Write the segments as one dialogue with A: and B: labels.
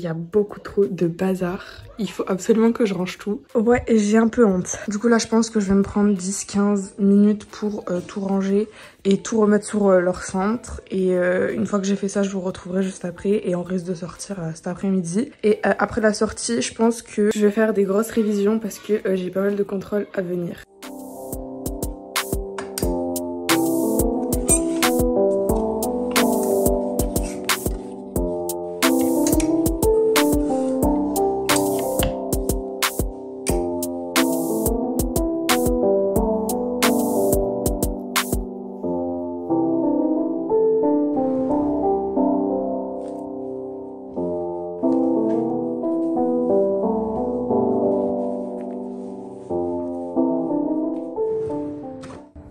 A: y a beaucoup trop de bazar. Il faut absolument que je range tout. Ouais, j'ai un peu honte. Du coup là je pense que je vais me prendre 10-15 minutes pour tout ranger et tout remettre sur leur centre. Et une fois que j'ai fait ça, je vous retrouverai juste après et on risque de sortir cet après-midi. Et après la sortie, je pense que je vais faire des grosses révisions parce que j'ai pas mal de contrôles à venir.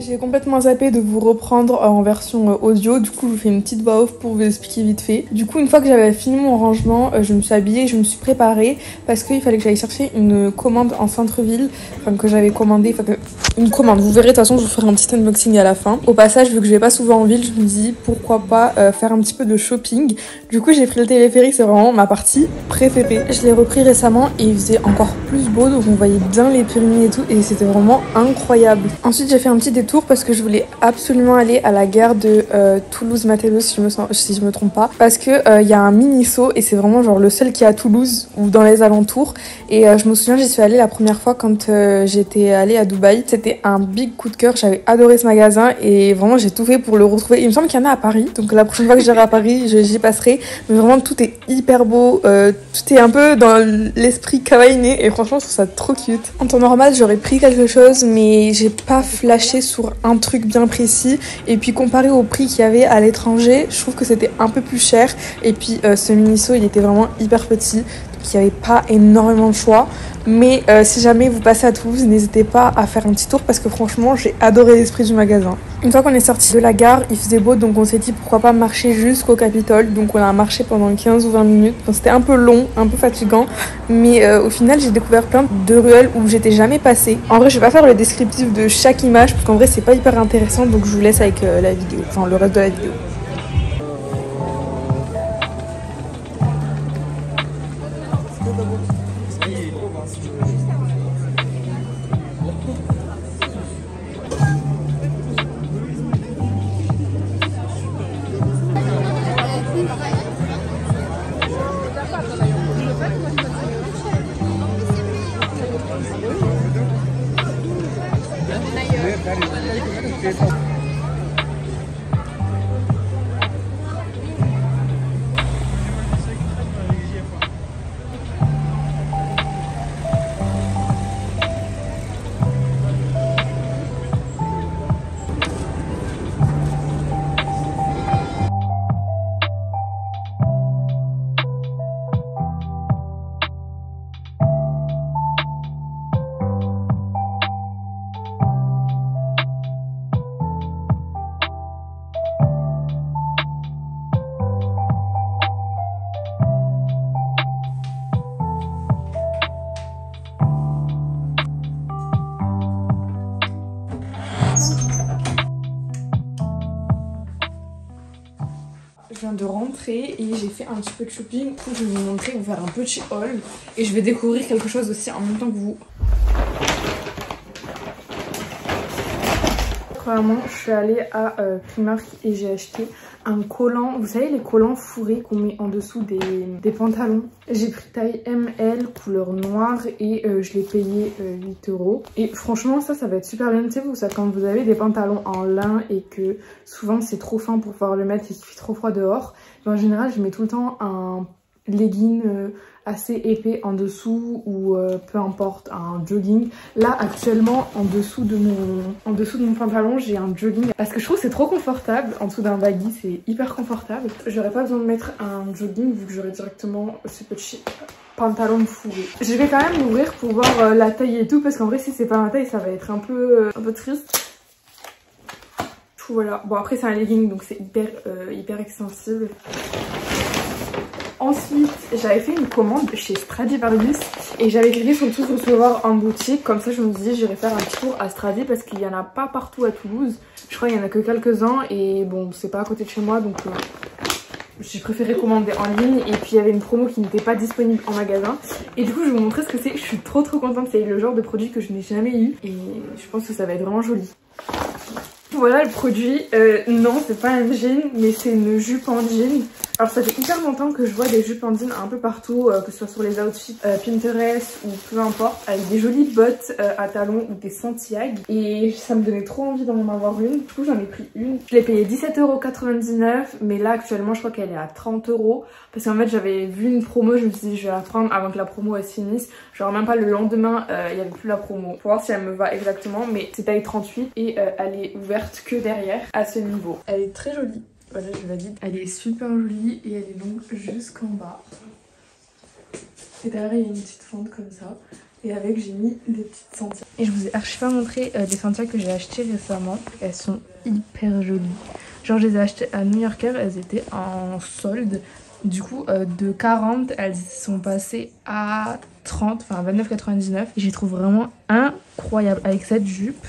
A: J'ai complètement zappé de vous reprendre en version audio, du coup je vous fais une petite voix off pour vous expliquer vite fait. Du coup une fois que j'avais fini mon rangement, je me suis habillée, je me suis préparée parce qu'il fallait que j'aille chercher une commande en centre-ville, enfin que j'avais commandé, enfin une commande, vous verrez de toute façon je vous ferai un petit unboxing à la fin. Au passage, vu que je vais pas souvent en ville, je me dis pourquoi pas faire un petit peu de shopping. Du coup j'ai pris le téléphérique, c'est vraiment ma partie préférée. Je l'ai repris récemment et il faisait encore plus beau, donc on voyait bien les Pyrénées et tout et c'était vraiment incroyable. Ensuite j'ai fait un petit détour parce que je voulais absolument aller à la gare de Toulouse-Matelos si je me trompe pas, parce que y a un Miniso et c'est vraiment genre le seul qui est à Toulouse ou dans les alentours. Et je me souviens, j'y suis allée la première fois quand j'étais allée à Dubaï. C'était un big coup de cœur, j'avais adoré ce magasin et vraiment j'ai tout fait pour le retrouver. Il me semble qu'il y en a à Paris, donc la prochaine fois que j'irai à Paris j'y passerai. Mais vraiment tout est hyper beau, tout est un peu dans l'esprit kawaiiné et franchement je trouve ça trop cute. En temps normal j'aurais pris quelque chose mais j'ai pas flashé sur un truc bien précis et puis comparé au prix qu'il y avait à l'étranger, je trouve que c'était un peu plus cher. Et puis ce Miniso il était vraiment hyper petit, donc il n'y avait pas énormément de choix. Mais si jamais vous passez à Toulouse, n'hésitez pas à faire un petit tour parce que franchement j'ai adoré l'esprit du magasin. Une fois qu'on est sorti de la gare, il faisait beau donc on s'est dit pourquoi pas marcher jusqu'au Capitole. Donc on a marché pendant 15 ou 20 minutes. Bon, c'était un peu long, un peu fatigant, mais au final j'ai découvert plein de ruelles où j'étais jamais passée. En vrai je vais pas faire le descriptif de chaque image parce qu'en vrai c'est pas hyper intéressant, donc je vous laisse avec la vidéo, enfin le reste de la vidéo. Je viens de rentrer et j'ai fait un petit peu de shopping. Du coup, je vais vous montrer, vous faire un petit haul. Et je vais découvrir quelque chose aussi en même temps que vous. Premièrement, je suis allée à Primark et j'ai acheté un collant. Vous savez, les collants fourrés qu'on met en dessous des pantalons. J'ai pris taille ML, couleur noire et je l'ai payé 8 €. Et franchement, ça va être super bien. Tu sais, ça, quand vous avez des pantalons en lin et que souvent c'est trop fin pour pouvoir le mettre et qu'il fait trop froid dehors. En général, je mets tout le temps un legging assez épais en dessous ou peu importe, un jogging. Là actuellement en dessous de mon pantalon j'ai un jogging parce que je trouve que c'est trop confortable. En dessous d'un baggy c'est hyper confortable. J'aurais pas besoin de mettre un jogging vu que j'aurais directement ce petit pantalon fourré. Je vais quand même l'ouvrir pour voir la taille et tout parce qu'en vrai si c'est pas ma taille ça va être un peu triste. Voilà, bon après c'est un legging donc c'est hyper extensible. Ensuite, j'avais fait une commande chez Stradivarius et j'avais cliqué sur le tout recevoir en boutique. Comme ça, je me disais, j'irais faire un petit tour à Stradi parce qu'il n'y en a pas partout à Toulouse. Je crois qu'il n'y en a que quelques-uns et bon, c'est pas à côté de chez moi donc j'ai préféré commander en ligne et puis il y avait une promo qui n'était pas disponible en magasin. Et du coup je vais vous montrer ce que c'est. Je suis trop contente, c'est le genre de produit que je n'ai jamais eu et je pense que ça va être vraiment joli. Voilà le produit, non c'est pas un jean mais c'est une jupe en jean. Alors ça fait hyper longtemps que je vois des jupes en jean un peu partout, que ce soit sur les outfits Pinterest ou peu importe, avec des jolies bottes à talons ou des Santiago. Et ça me donnait trop envie d'en avoir une, du coup j'en ai pris une. Je l'ai payée 17,99 € mais là actuellement je crois qu'elle est à 30 € parce qu'en fait j'avais vu une promo, je me suis dit je vais la prendre avant que la promo elle se finisse. Genre même pas le lendemain il n'y avait plus la promo, pour voir si elle me va exactement, mais c'est taille 38 et elle est ouverte que derrière à ce niveau. Elle est très jolie. Voilà, je valide. Elle est super jolie et elle est donc jusqu'en bas. Et derrière, il y a une petite fente comme ça. Et avec, j'ai mis des petites Santiago. Et je vous ai archi pas montré des Santiago que j'ai achetées récemment. Elles sont hyper jolies. Genre, je les ai achetées à New Yorker, elles étaient en solde. Du coup, de 40, elles sont passées à 30, enfin 29,99. Et je les trouve vraiment incroyables avec cette jupe.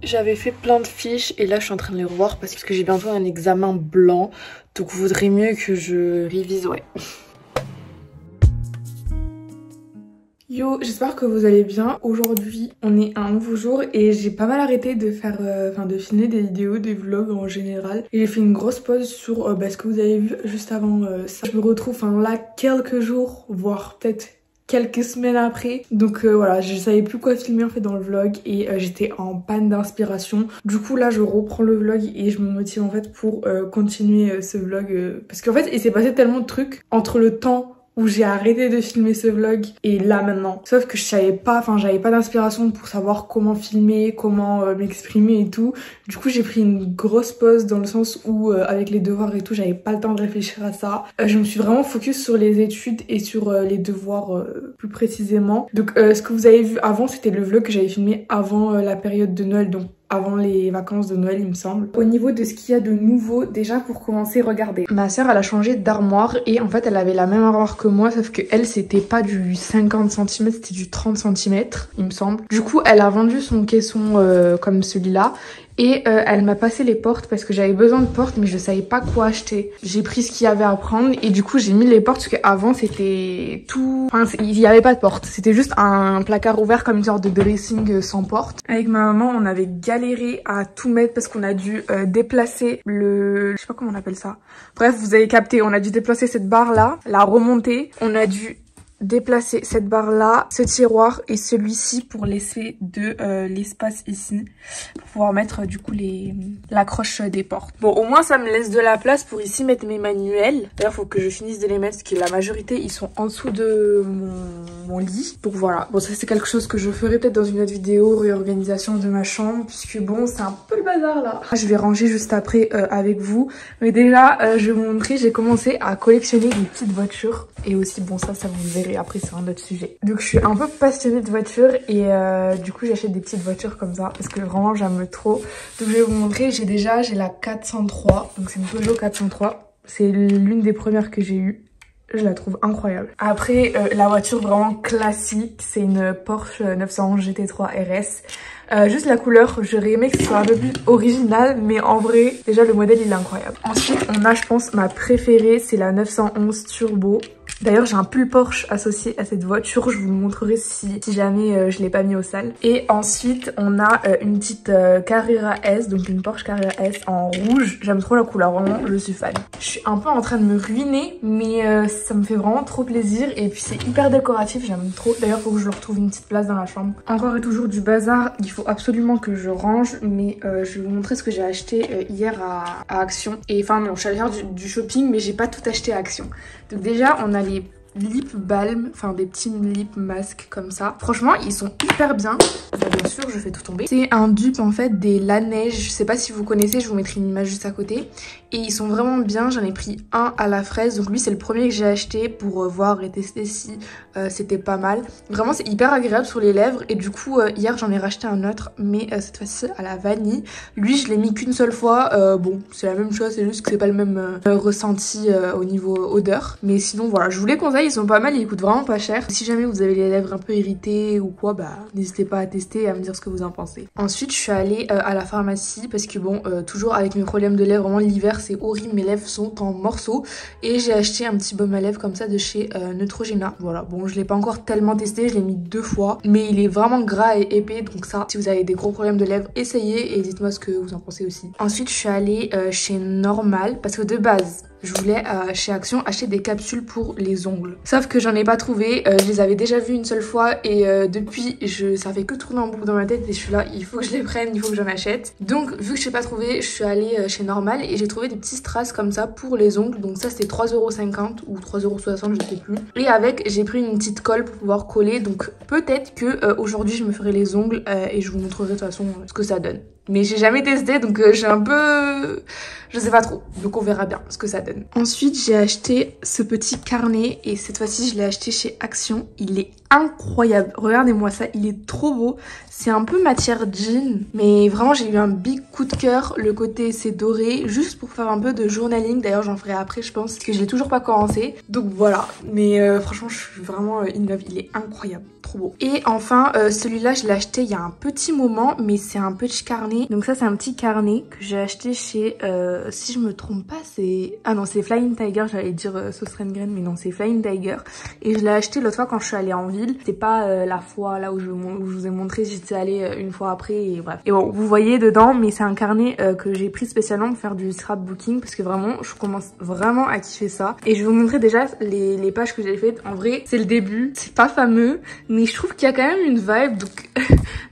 A: J'avais fait plein de fiches et là je suis en train de les revoir parce que j'ai bientôt un examen blanc. Donc il vaudrait mieux que je révise, ouais. Yo, j'espère que vous allez bien. Aujourd'hui on est un nouveau jour et j'ai pas mal arrêté de faire, de filmer des vidéos, des vlogs en général. Et j'ai fait une grosse pause sur ce que vous avez vu juste avant ça. Je me retrouve là quelques jours, voire peut-être quelques semaines après. Donc voilà, je savais plus quoi filmer en fait dans le vlog et j'étais en panne d'inspiration. Du coup là je reprends le vlog et je me motive en fait pour continuer ce vlog parce qu'en fait il s'est passé tellement de trucs entre le temps où j'ai arrêté de filmer ce vlog et là maintenant. Sauf que je savais pas, j'avais pas d'inspiration pour savoir comment filmer, comment m'exprimer et tout. Du coup j'ai pris une grosse pause dans le sens où avec les devoirs et tout j'avais pas le temps de réfléchir à ça. Je me suis vraiment focus sur les études et sur les devoirs plus précisément. Donc ce que vous avez vu avant c'était le vlog que j'avais filmé avant la période de Noël, donc avant les vacances de Noël il me semble. Au niveau de ce qu'il y a de nouveau, déjà pour commencer, regardez. Ma soeur elle a changé d'armoire et en fait elle avait la même armoire que moi sauf que elle c'était pas du 50 cm, c'était du 30 cm il me semble. Du coup elle a vendu son caisson comme celui-là. Et elle m'a passé les portes parce que j'avais besoin de portes mais je savais pas quoi acheter. J'ai pris ce qu'il y avait à prendre et du coup j'ai mis les portes parce qu'avant c'était tout... il y avait pas de porte. C'était juste un placard ouvert comme une sorte de dressing sans porte. Avec ma maman on avait galéré à tout mettre parce qu'on a dû déplacer le... je sais pas comment on appelle ça. Bref vous avez capté, on a dû déplacer cette barre là, la remonter. On a dû déplacer cette barre là, ce tiroir et celui-ci pour laisser de l'espace ici pour pouvoir mettre du coup l'accroche des portes. Bon au moins ça me laisse de la place pour ici mettre mes manuels. D'ailleurs faut que je finisse de les mettre parce que la majorité ils sont en dessous de mon lit. Donc voilà, bon ça c'est quelque chose que je ferai peut-être dans une autre vidéo, réorganisation de ma chambre puisque bon c'est un peu le bazar là. Je vais ranger juste après avec vous, mais déjà je vais vous montrer, j'ai commencé à collectionner des petites voitures et aussi bon ça vous verrez après c'est un autre sujet. Donc je suis un peu passionnée de voitures et du coup j'achète des petites voitures comme ça parce que vraiment j'aime trop. Donc je vais vous montrer, j'ai la 403, donc c'est une Peugeot 403, c'est l'une des premières que j'ai eues. Je la trouve incroyable. Après la voiture vraiment classique, c'est une Porsche 911 GT3 RS. Juste la couleur, j'aurais aimé que ce soit un peu plus original, mais en vrai, déjà le modèle il est incroyable. Ensuite, on a je pense ma préférée, c'est la 911 Turbo. D'ailleurs, j'ai un pull Porsche associé à cette voiture, je vous le montrerai si jamais je l'ai pas mis au sale. Et ensuite, on a une petite Carrera S, donc une Porsche Carrera S en rouge. J'aime trop la couleur, vraiment, je suis fan. Je suis un peu en train de me ruiner, mais ça me fait vraiment trop plaisir. Et puis c'est hyper décoratif, j'aime trop. D'ailleurs, faut que je leur trouve une petite place dans la chambre. Encore et toujours du bazar, il faut absolument que je range, mais je vais vous montrer ce que j'ai acheté hier à Action. Et enfin non, je suis allée faire du shopping, mais j'ai pas tout acheté à Action. Donc déjà, on a les lip balm, enfin des petits lip masks comme ça. Franchement, ils sont hyper bien. Enfin, bien sûr, je fais tout tomber. C'est un dupe en fait des Laneige. Je sais pas si vous connaissez, je vous mettrai une image juste à côté. Et ils sont vraiment bien. J'en ai pris un à la fraise. Donc lui, c'est le premier que j'ai acheté pour voir et tester si c'était pas mal. Vraiment, c'est hyper agréable sur les lèvres. Et du coup, hier, j'en ai racheté un autre, mais cette fois-ci à la vanille. Lui, je l'ai mis qu'une seule fois. Bon, c'est la même chose, c'est juste que c'est pas le même ressenti au niveau odeur. Mais sinon, voilà, je vous les conseille, ils sont pas mal, ils coûtent vraiment pas cher. Si jamais vous avez les lèvres un peu irritées ou quoi, bah n'hésitez pas à tester et à me dire ce que vous en pensez. Ensuite, je suis allée à la pharmacie parce que bon, toujours avec mes problèmes de lèvres, vraiment l'hiver c'est horrible, mes lèvres sont en morceaux. Et j'ai acheté un petit baume à lèvres comme ça de chez Neutrogena. Voilà, bon, je l'ai pas encore tellement testé, je l'ai mis 2 fois, mais il est vraiment gras et épais, donc ça, si vous avez des gros problèmes de lèvres, essayez et dites-moi ce que vous en pensez aussi. Ensuite, je suis allée chez Normal parce que de base, je voulais chez Action acheter des capsules pour les ongles. Sauf que j'en ai pas trouvé, je les avais déjà vues une seule fois et depuis ça fait que tourner en boucle dans ma tête et je suis là, il faut que je les prenne, il faut que j'en achète. Donc vu que je n'ai pas trouvé, je suis allée chez Normal et j'ai trouvé des petits strass comme ça pour les ongles. Donc ça c'était 3,50€ ou 3,60€, je sais plus. Et avec j'ai pris une petite colle pour pouvoir coller, donc peut-être que aujourd'hui je me ferai les ongles et je vous montrerai de toute façon ce que ça donne. Mais j'ai jamais testé donc j'ai un peu... je sais pas trop. Donc on verra bien ce que ça donne. Ensuite j'ai acheté ce petit carnet et cette fois-ci je l'ai acheté chez Action. Il est incroyable. Regardez-moi ça, il est trop beau. C'est un peu matière jean. Mais vraiment j'ai eu un big coup de cœur. Le côté c'est doré. Juste pour faire un peu de journaling. D'ailleurs j'en ferai après je pense. Parce que je l'ai toujours pas commencé. Donc voilà. Mais franchement je suis vraiment in love. Il est incroyable. Trop beau. Et enfin celui-là je l'ai acheté il y a un petit moment. Mais c'est un petit carnet. Donc ça c'est un petit carnet que j'ai acheté chez... si je me trompe pas c'est... Ah non c'est Flying Tiger. J'allais dire Sauce Rengren mais non c'est Flying Tiger. Et je l'ai acheté l'autre fois quand je suis allée en ville. C'était pas la fois là où je vous ai montré. J'étais allée une fois après et bref. Et bon vous voyez dedans mais c'est un carnet que j'ai pris spécialement pour faire du scrapbooking. Parce que vraiment je commence vraiment à kiffer ça. Et je vais vous montrer déjà les pages que j'ai faites. En vrai c'est le début. C'est pas fameux. Mais je trouve qu'il y a quand même une vibe. Donc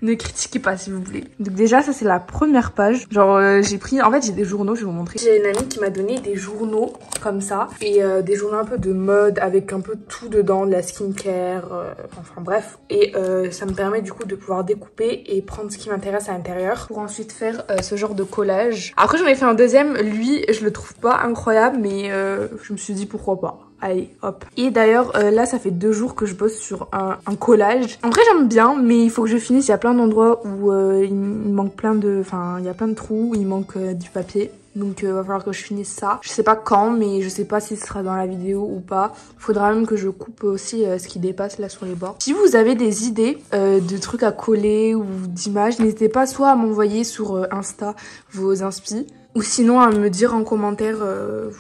A: ne critiquez pas si vous voulez. Donc déjà ça c'est la première page. Genre j'ai pris... En fait j'ai des journaux, je vais vous montrer. J'ai une amie qui m'a donné des journaux comme ça. Et des journaux un peu de mode avec un peu tout dedans. De la skincare, enfin bref. Et ça me permet du coup de pouvoir découper et prendre ce qui m'intéresse à l'intérieur. Pour ensuite faire ce genre de collage. Après j'en ai fait un deuxième. Lui je le trouve pas incroyable mais je me suis dit pourquoi pas. Allez, hop. Et d'ailleurs, là, ça fait 2 jours que je bosse sur un collage. En vrai, j'aime bien, mais il faut que je finisse. Il y a plein d'endroits où il manque plein de... Enfin, il y a plein de trous où il manque du papier. Donc, va falloir que je finisse ça. Je sais pas quand, mais je sais pas si ce sera dans la vidéo ou pas. Faudra même que je coupe aussi ce qui dépasse là sur les bords. Si vous avez des idées de trucs à coller ou d'images, n'hésitez pas soit à m'envoyer sur Insta vos inspi. Ou sinon à me dire en commentaire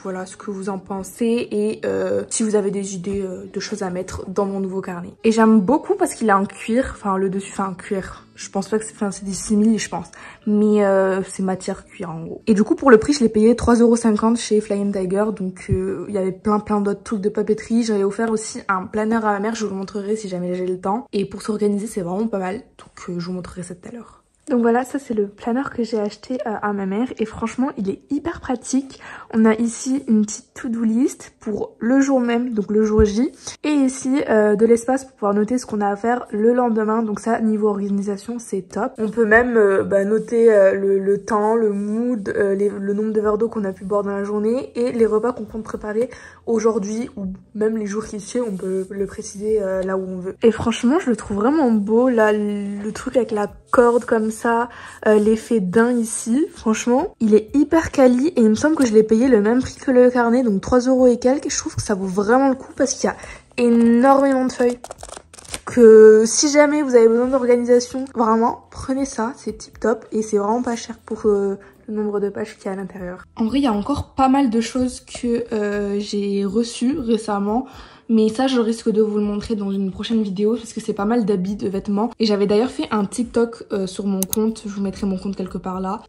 A: voilà ce que vous en pensez et si vous avez des idées de choses à mettre dans mon nouveau carnet. Et j'aime beaucoup parce qu'il est en cuir, enfin le dessus fait en cuir. Je pense pas que c'est... Enfin c'est des simili je pense. Mais c'est matière cuir en gros. Et du coup pour le prix je l'ai payé 3,50€ chez Flying Tiger. Donc il y avait plein d'autres trucs de papeterie. J'avais offert aussi un planeur à ma mère, je vous le montrerai si jamais j'ai le temps. Et pour s'organiser c'est vraiment pas mal. Donc je vous montrerai ça tout à l'heure. Donc voilà, ça c'est le planeur que j'ai acheté à ma mère et franchement il est hyper pratique. On a ici une petite to-do list pour le jour même, donc le jour J. Et ici de l'espace pour pouvoir noter ce qu'on a à faire le lendemain. Donc ça, niveau organisation, c'est top. On peut même noter le temps, le mood, le nombre de verres d'eau qu'on a pu boire dans la journée et les repas qu'on compte préparer aujourd'hui ou même les jours qui suivent, on peut le préciser là où on veut. Et franchement, je le trouve vraiment beau, là, le truc avec la corde comme ça, l'effet d'un ici, franchement, il est hyper quali et il me semble que je l'ai payé le même prix que le carnet, donc 3€ et quelques. Je trouve que ça vaut vraiment le coup parce qu'il y a énormément de feuilles. Que si jamais vous avez besoin d'organisation, vraiment, prenez ça, c'est tip top et c'est vraiment pas cher pour le nombre de pages qu'il y a à l'intérieur. En vrai, il y a encore pas mal de choses que j'ai reçues récemment. Mais ça, je risque de vous le montrer dans une prochaine vidéo parce que c'est pas mal d'habits, de vêtements. Et j'avais d'ailleurs fait un TikTok sur mon compte, je vous mettrai mon compte quelque part là,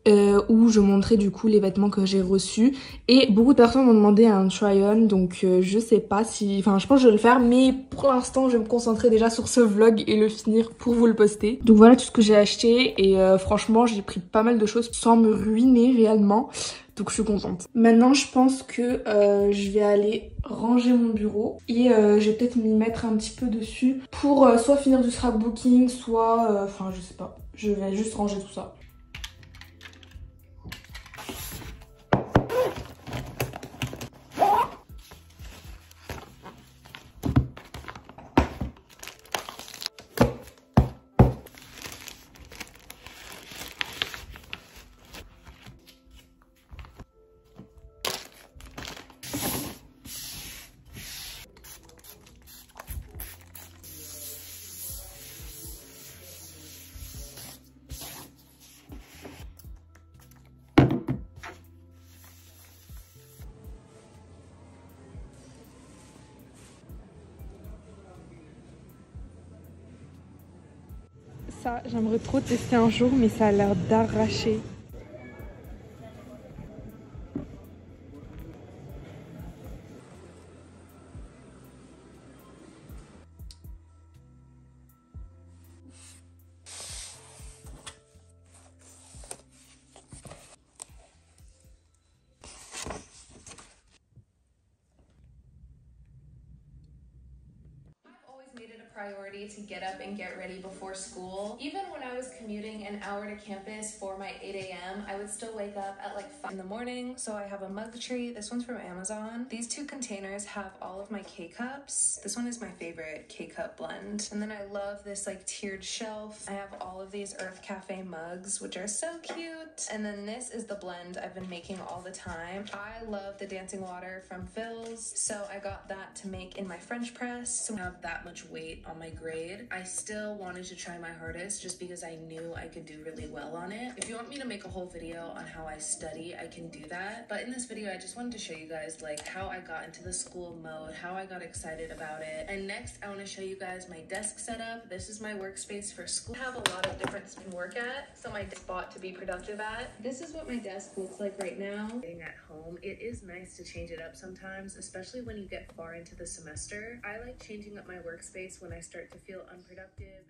A: où je montrais du coup les vêtements que j'ai reçus. Et beaucoup de personnes m'ont demandé un try-on, donc je sais pas si... Enfin, je pense que je vais le faire, mais pour l'instant, je vais me concentrer déjà sur ce vlog et le finir pour vous le poster. Donc voilà tout ce que j'ai acheté et franchement, j'ai pris pas mal de choses sans me ruiner réellement. Donc je suis contente. Maintenant je pense que je vais aller ranger mon bureau et je vais peut-être m'y mettre un petit peu dessus pour soit finir du scrapbooking, soit... Enfin je sais pas. Je vais juste ranger tout ça. Ça, j'aimerais trop tester un jour, mais ça a l'air d'arracher.
B: Made it a priority to get up and get ready before school. Even when I was commuting an hour to campus for my 8 a.m., I would still wake up at like 5 in the morning. So I have a mug tree. This one's from Amazon. These two containers have all of my K-cups. This one is my favorite K-cup blend. And then I love this like tiered shelf. I have all of these Earth Cafe mugs, which are so cute. And then this is the blend I've been making all the time. I love the dancing water from Philz, so I got that to make in my French press. So I have that much weight on my grade. I still wanted to try my hardest just because I knew I could do really well on it. If you want me to make a whole video on how I study, I can do that. But in this video, I just wanted to show you guys like how I got into the school mode, how I got excited about it. And next, I want to show you guys my desk setup. This is my workspace for school. I have a lot of different things to work at, so my spot to be productive at. This is what my desk looks like right now. Sitting at home, it is nice to change it up sometimes, especially when you get far into the semester. I like changing up my workspace when I start to feel unproductive.